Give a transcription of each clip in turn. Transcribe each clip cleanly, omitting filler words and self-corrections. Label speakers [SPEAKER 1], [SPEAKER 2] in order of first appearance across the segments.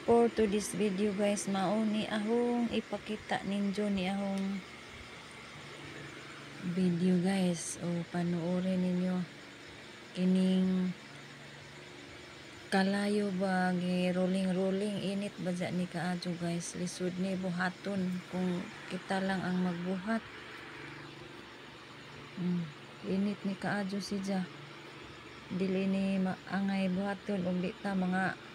[SPEAKER 1] For to this video guys, mauni ahong ipakita ninyo ni ahong video guys. O panuorin ninyo kining kalayo ba rolling init ba dyan ni kaadyo guys. Lisod ni buhaton kung kita lang ang magbuhat. Init ni kaadyo siya. Dili ni angay buhaton ug di ta mga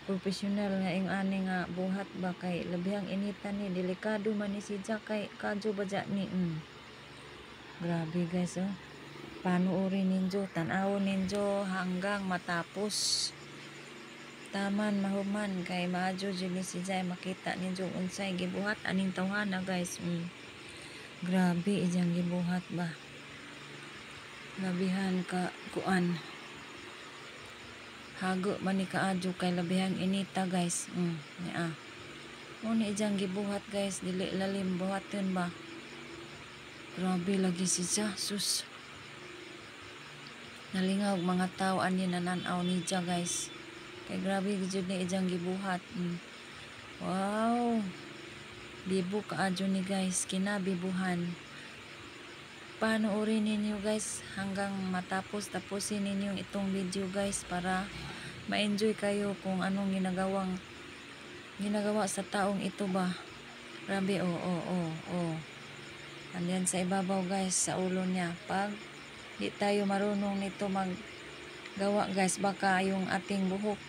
[SPEAKER 1] professional nga yung ani nga buhat ba kay labihang initan ni delikado man ni siya kay kadyo ba dyan ni grabe guys panuorin ninyo, tanawon ninyo hanggang matapos taman mahuman kay maadyo dyan ni siya makita ninyo unsay gibuhat aning tawhana guys. Grabe ijang gibuhat ba, labihan ka kuan hago man ni kaadyo kay labihang inita guys. Muna ijang gibuhat guys, dili lalim buhaton ba. Grabe lagi siya, sus. Nalingaw mga tao ani nananaw ni siya guys. Kay grabe gid ni ijang gibuhat. Wow. Bibo kaadyo ni guys, kinabibuhan. Panoorin ninyo guys hanggang matapos, tapusin ninyo itong video guys para ma-enjoy kayo kung anong ginagawa sa taong ito ba. Grabe andiyan sa ibabaw guys, sa ulo niya. Pag di tayo marunong nito maggawa guys, baka yung ating buhok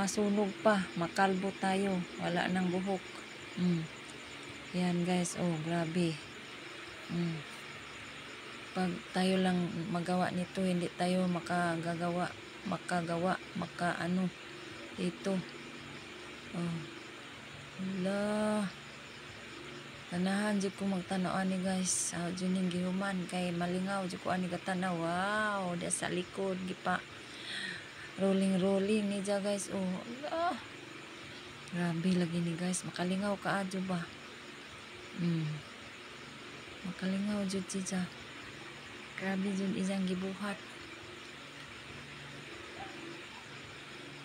[SPEAKER 1] masunog pa, makalbo tayo, wala nang buhok. Yan guys, grabe. Pag tayo lang magawa nito, hindi tayo makagawa dito. Hala. Tanahan di ko magtanaw ani guys. Dyan yung gihuman kay malingaw di ko ani katanaw. Wow, di sa likod gipa rolling ni dya guys. Hala. Grabe lagi ni guys, makalingaw kaadyo ba. Makalingaw jud siya. Grabe jud isang gibuhat.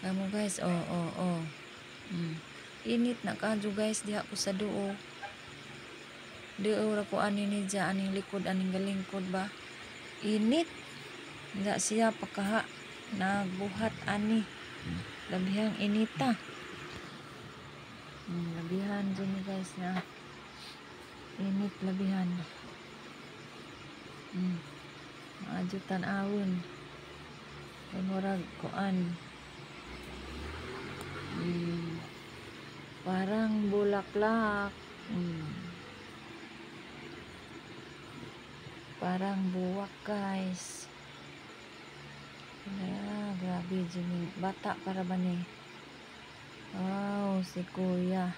[SPEAKER 1] Kamo guys, init na kadyo guys diha ko sa duo. Duo ra ko ani ni dya, aning likod, aning galingkod ba. Init. Da siya pakaha nagbuhat ani. Labihang inita. Labihan dyan ni guys na init labihan. Maadyo tan-awon. Kay murag kuan. Parang bulaklak. Parang buwak guys. Grabe dyan. Bata para ba ni? Wow, si kuya.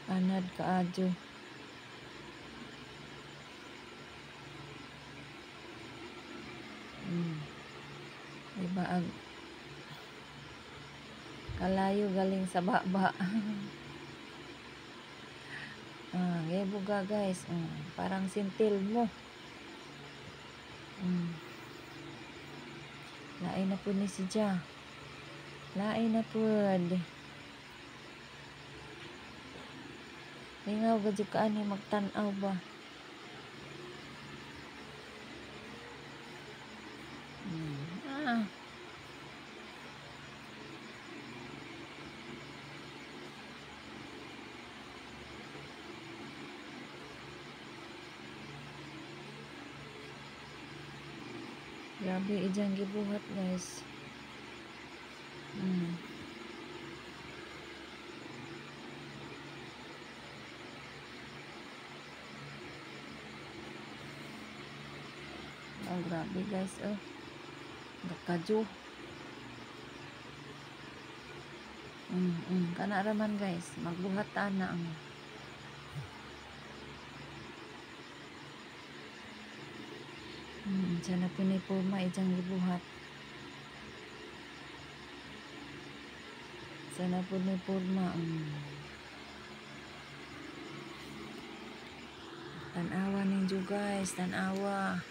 [SPEAKER 1] Anad kaadyo. Diba ang kalayo galing sa baba. Gaya buga guys. Parang sintil mo. Lain na po ni siya. Lain na po. Lingaw gadyo ka ani magtanaw ba. Grabe ijang gibuhat guys. Grabe guys, gakadyo. Kana raman guys, magbuhat na ang sana pinipurma ijang gibuhat. Sana pinipurma. Tanawa ninyo guys, tanawa.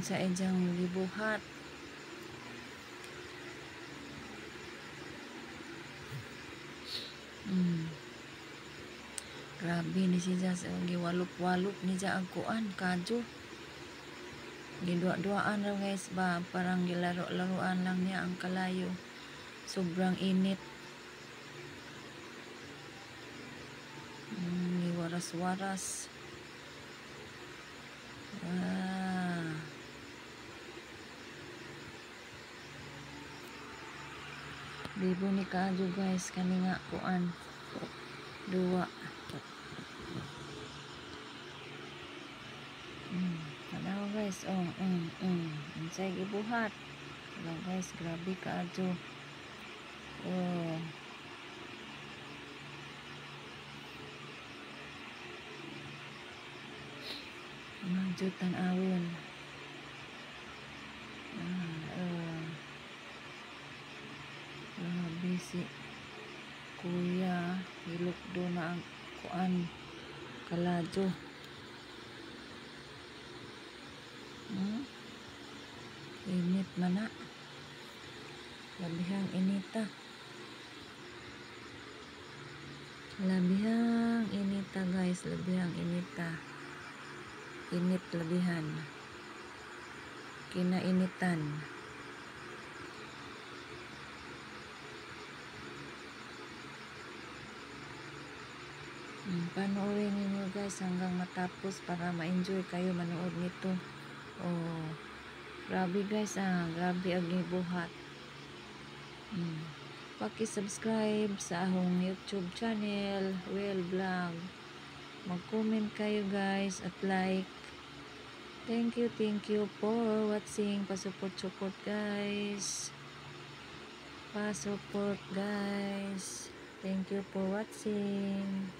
[SPEAKER 1] Unsa ejang gibuhat. Grabe ni siya sa giwalop-walop ni siya ang kuan kadyo. Gidua-duaan raw guys ba, parang gilaro-laruan lang niya ang kalayo. Sobrang init. Giwaras-waras. Libo ni kadyo guys, kani nga kuan. Duwa. Tanaw guys, unsay gibuhat. Wala guys, grabe kadyo. Medyo tan-awon. Busy. Kuya, hilok do na ang kuan kaladyo. Init man na. Labihang inita. Labihang inita guys, labihang inita. Init labihan. Kinainitan. Panoorin niyo guys hanggang matapos para ma-enjoy kayo manood nito. Grabe guys, grabe ang gibuhat. Paki-subscribe sa akong YouTube channel, Well Vlog. Mag-comment kayo guys at like. Thank you for watching. Pa-support guys. Pa-support guys. Thank you for watching.